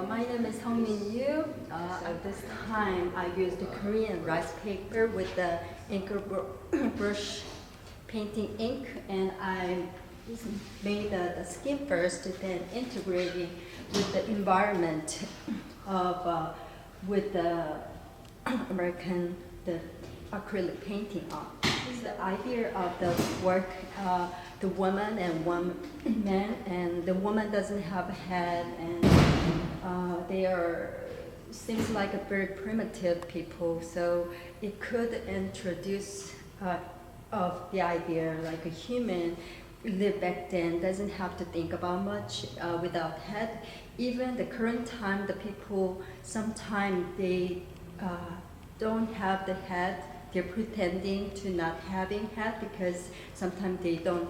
My name is Seongmin Yoo. At this time, I used Korean rice paper with the ink brush painting ink, and I made the skin first, then integrating with the environment of with the American the acrylic painting on. The idea of the work, the woman and one man, and the woman doesn't have a head, and they are seems like a very primitive people. So it could introduce of the idea like a human lived back then doesn't have to think about much without head. Even the current time, the people sometimes they don't have the head. They're pretending to not having head because sometimes they don't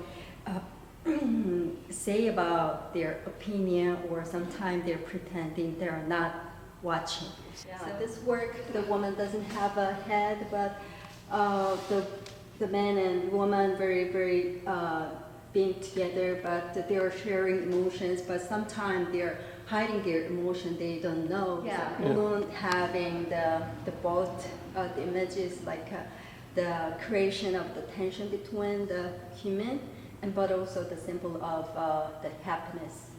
say about their opinion, or sometimes they're pretending they're not watching. Yeah. So this work, the woman doesn't have a head, but the man and woman very being together, but they are sharing emotions, but sometimes they're hiding their emotion, they don't know. Yeah. Moon having the both the images like the creation of the tension between the human, and but also the symbol of the happiness.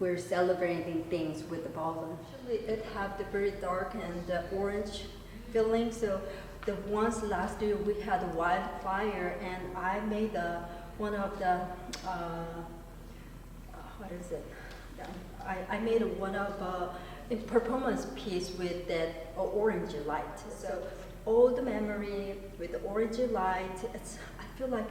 We're celebrating things with the balloon. Actually, it have the very dark and orange feeling. So the ones last year we had a wildfire, and I made one of the what is it? I made one of a performance piece with that orange light. So all the memory with the orange light. I feel like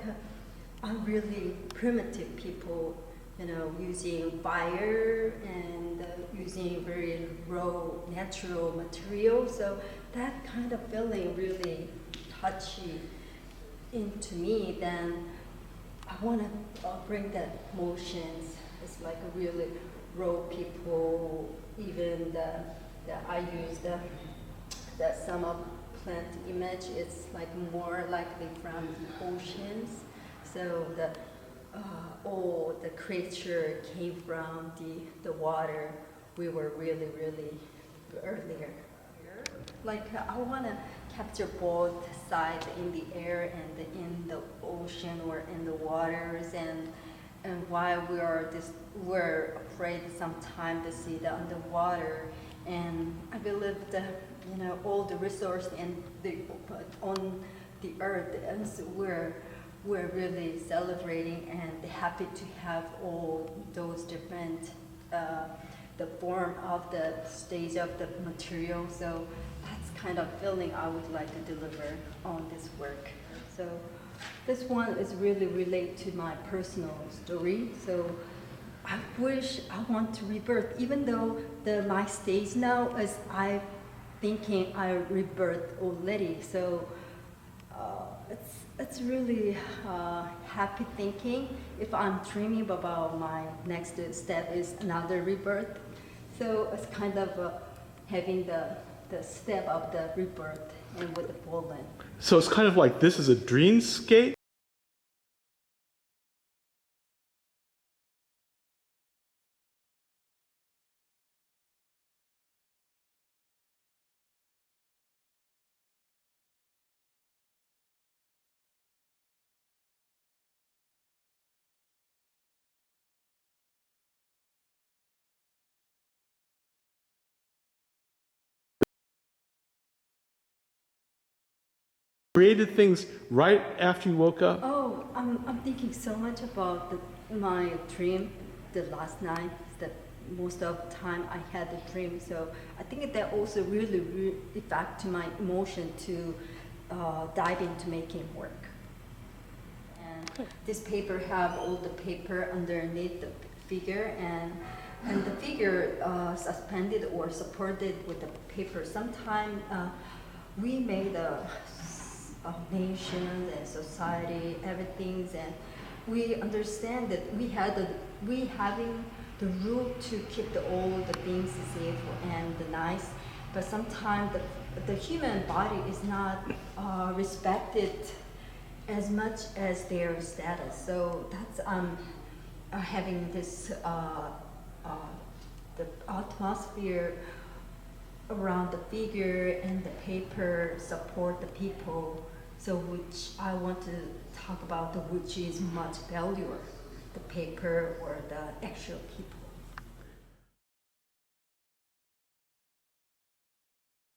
I'm really primitive people, you know, using fire and using very raw natural material. So that kind of feeling really touchy into me. Then I want to bring that emotions. It's like a really raw people. Even I use the summer plant image. It's like more likely from the oceans. So all the creature came from the water. We were really earlier. Like I want to capture both sides in the air and in the ocean or in the waters, and why we're afraid sometimes to see the underwater. And I believe that all the resource and on the earth, and so we're really celebrating and happy to have all those different the form of the stage of the material. So that's kind of feeling I would like to deliver on this work. So this one is really related to my personal story. So I wish I want to rebirth, even though my stage now is I thinking I rebirth already. So it's really happy thinking if I'm dreaming about my next step is another rebirth. So it's kind of having the step of the rebirth and with the fallen. So it's kind of like this is a dreamscape. Created things right after you woke up? Oh, I'm thinking so much about my dream the last night. The most of the time I had a dream, so I think that also really affect my emotion to dive into making work. And this paper have all the paper underneath the figure, and the figure suspended or supported with the paper. Sometimes we made nations and society, everything, and we understand that we having the rule to keep all the things safe and nice, but sometimes the human body is not respected as much as their status. So that's having this the atmosphere around the figure and the paper support the people. So which I want to talk about, which is much valuable, the paper or the actual people.